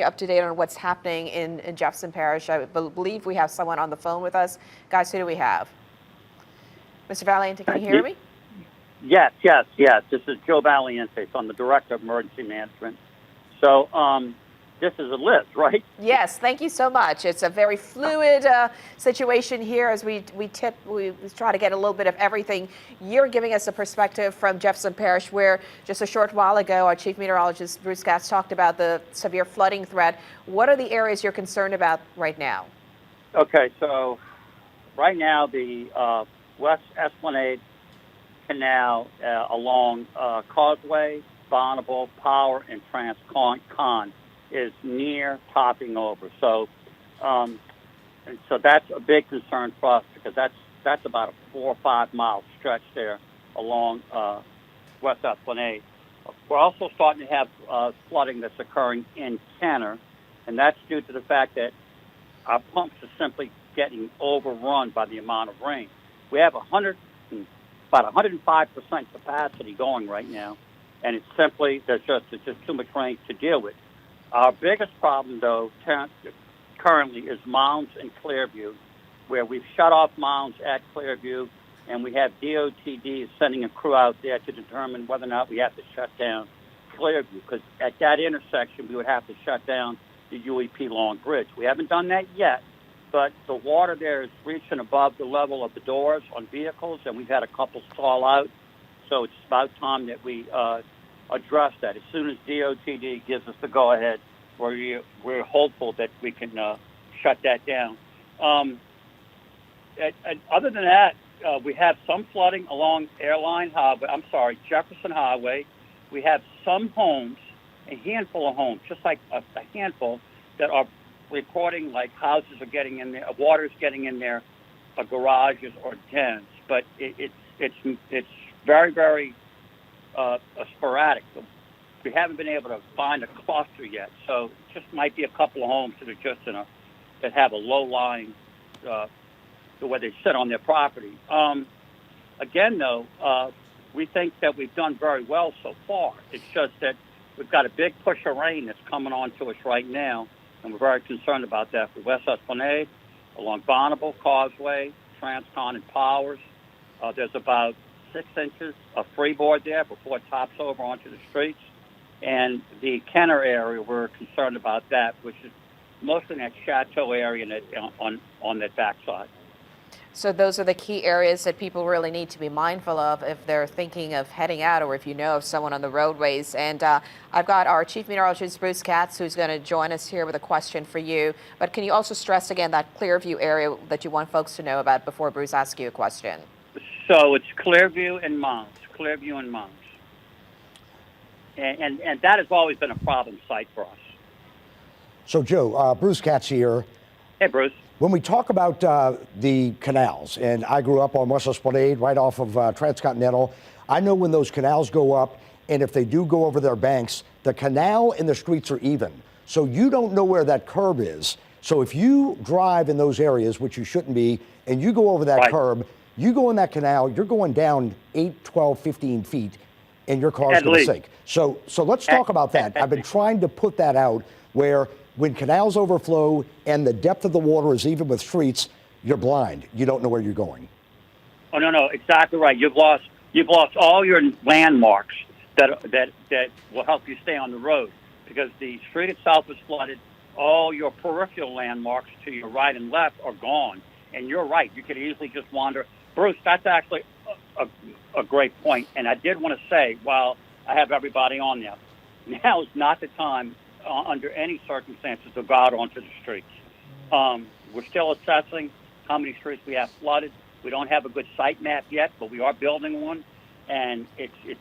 Up to date on what's happening in Jefferson Parish. I believe we have someone on the phone with us. Guys, who do we have? Mr. Valiente, can you hear me? Yes. This is Joe Valiente. So I'm the Director of Emergency Management. So this is a list, right? Yes, thank you so much. It's a very fluid situation here as we try to get a little bit of everything. You're giving us a perspective from Jefferson Parish, where just a short while ago, our Chief Meteorologist, Bruce Katz, talked about the severe flooding threat. What are the areas you're concerned about right now? Okay, so right now the West Esplanade Canal along Causeway, Bonneville, Power, and Transcon is near topping over. So, and so that's a big concern for us, because that's about a 4 or 5 mile stretch there along West Esplanade. We're also starting to have flooding that's occurring in Kenner, and that's due to the fact that our pumps are simply getting overrun by the amount of rain. We have about 105% capacity going right now, and it's simply there's just too much rain to deal with. Our biggest problem, though, currently is Mounds and Clearview, where we've shut off Mounds at Clearview, and we have DOTD sending a crew out there to determine whether or not we have to shut down Clearview, because at that intersection we would have to shut down the UEP Long Bridge. We haven't done that yet, but the water there is reaching above the level of the doors on vehicles, and we've had a couple stall out, so it's about time that we address that. As soon as DOTD gives us the go-ahead, we're hopeful that we can shut that down. And other than that, we have some flooding along Jefferson Highway. We have some homes, a handful of homes, just like a handful, that are reporting like houses are getting in there, water's getting in their garages or dens. But it's very, very sporadic. We haven't been able to find a cluster yet, so it just might be a couple of homes that are just that have a low lying the way they sit on their property. Again, though, we think that we've done very well so far. It's just that we've got a big push of rain that's coming on to us right now, and we're very concerned about that for West Esplanade, along Bonneville, Causeway, Transcon, and Powers. There's about 6 inches of freeboard there before it tops over onto the streets. And the Kenner area, we're concerned about that, which is mostly in that Chateau area on that backside. So those are the key areas that people really need to be mindful of if they're thinking of heading out, or if you know of someone on the roadways. And I've got our Chief Meteorologist, Bruce Katz, who's going to join us here with a question for you. But can you also stress again that Clearview area that you want folks to know about before Bruce asks you a question? So it's Clearview and Mounds. And that has always been a problem site for us. So, Joe, Bruce Katz here. Hey, Bruce. When we talk about the canals, and I grew up on West Esplanade right off of Transcontinental, I know when those canals go up, and if they do go over their banks, the canal and the streets are even. So you don't know where that curb is. So if you drive in those areas, which you shouldn't be, and you go over that curb, you go in that canal, you're going down 8, 12, 15 feet, and your car's going to sink. So let's talk about that. I've been trying to put that out where when canals overflow and the depth of the water is even with streets, you're blind. You don't know where you're going. Oh, no, exactly right. You've lost all your landmarks that will help you stay on the road, because the street itself is flooded. All your peripheral landmarks to your right and left are gone. And you're right. You could easily just wander. Bruce, that's actually a great point. And I did want to say, while I have everybody on there, now is not the time under any circumstances to go out onto the streets. We're still assessing how many streets we have flooded. We don't have a good site map yet, but we are building one. And this is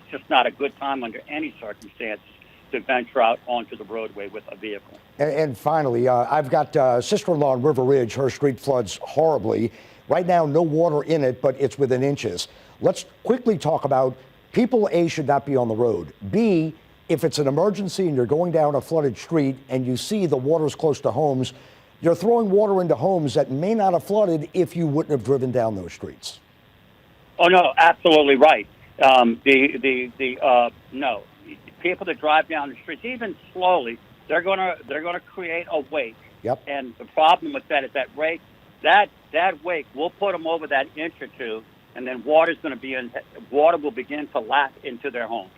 just not a good time under any circumstances to venture out onto the roadway with a vehicle. And finally, I've got sister-in-law in River Ridge. Her street floods horribly. Right now, no water in it, but it's within inches. Let's quickly talk about people, A, should not be on the road. B, if it's an emergency and you're going down a flooded street and you see the water's close to homes, you're throwing water into homes that may not have flooded if you wouldn't have driven down those streets. Oh, no, absolutely right. No. people that drive down the streets, even slowly, they're gonna create a wake. Yep. And the problem with that is that wake will put them over that inch or two, and then water will begin to lap into their homes.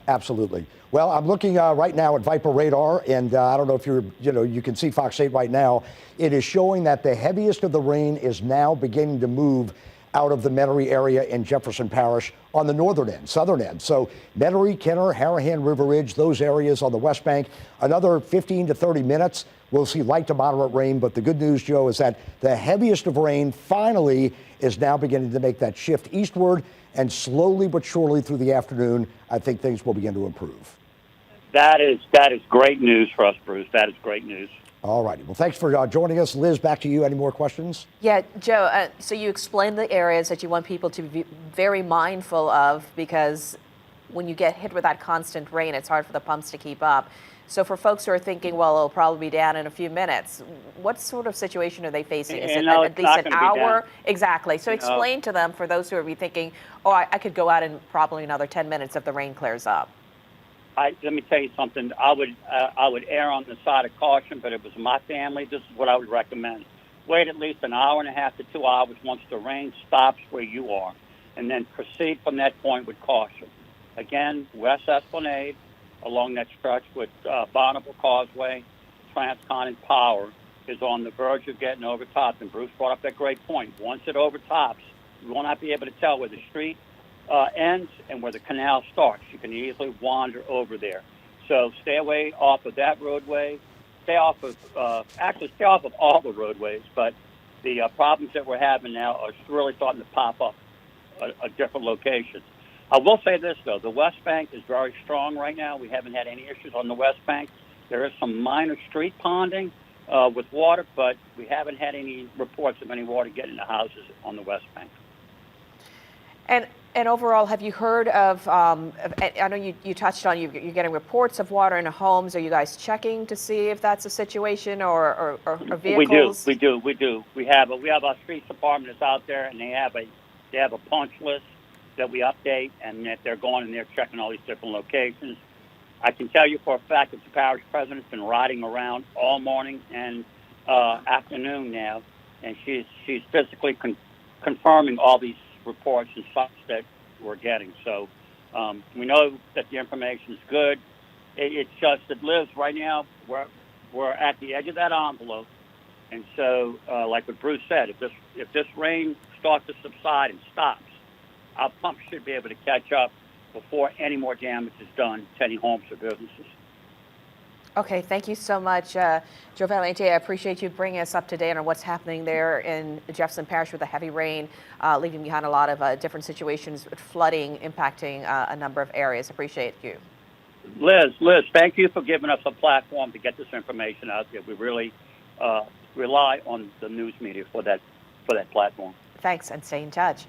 Absolutely. Well, I'm looking right now at Viper radar, and I don't know if you can see Fox 8 right now. It is showing that the heaviest of the rain is now beginning to move out of the Metairie area in Jefferson Parish on the northern end, southern end. So Metairie, Kenner, Harahan, River Ridge, those areas on the West Bank, another 15 to 30 minutes, we'll see light to moderate rain. But the good news, Joe, is that the heaviest of rain finally is now beginning to make that shift eastward, and slowly but surely through the afternoon, I think things will begin to improve. That is great news for us, Bruce. That is great news. All righty. Well, thanks for joining us. Liz, back to you. Any more questions? Yeah, Joe, so you explained the areas that you want people to be very mindful of, because when you get hit with that constant rain, it's hard for the pumps to keep up. So for folks who are thinking, well, it'll probably be down in a few minutes, what sort of situation are they facing? Is it at least an hour? Exactly. So explain to them, for those who are thinking, oh, I could go out in probably another 10 minutes if the rain clears up. Let me tell you something. I would err on the side of caution, but if it was my family, this is what I would recommend. Wait at least an hour and a half to 2 hours once the rain stops where you are, and then proceed from that point with caution. Again, West Esplanade, along that stretch with Bonneville Causeway, Transcon, and Power is on the verge of getting overtopped. And Bruce brought up that great point. Once it overtops, you will not be able to tell where the street ends and where the canal starts. You can easily wander over there. So stay away off of that roadway. Stay off of all the roadways. But the problems that we're having now are really starting to pop up at different locations. I will say this, though. The West Bank is very strong right now. We haven't had any issues on the West Bank. There is some minor street ponding with water, but we haven't had any reports of any water getting into houses on the West Bank. And overall, have you heard of, I know you touched on you're getting reports of water in homes. Are you guys checking to see if that's a situation or vehicles? We do. We have our streets department is out there, and they have a punch list that we update, and that they're going and they're checking all these different locations. I can tell you for a fact that the parish president's been riding around all morning and afternoon now, and she's physically confirming all these reports and such that we're getting. So we know that the information is good. It's just that, Liz, right now we're at the edge of that envelope, and so like what Bruce said, if this rain starts to subside and stops, our pumps should be able to catch up before any more damage is done to any homes or businesses. Okay, thank you so much, Joe Valiente. I appreciate you bringing us up to date on what's happening there in Jefferson Parish with the heavy rain, leaving behind a lot of different situations with flooding impacting a number of areas. Appreciate you. Liz, thank you for giving us a platform to get this information out there. We really rely on the news media for that platform. Thanks, and stay in touch.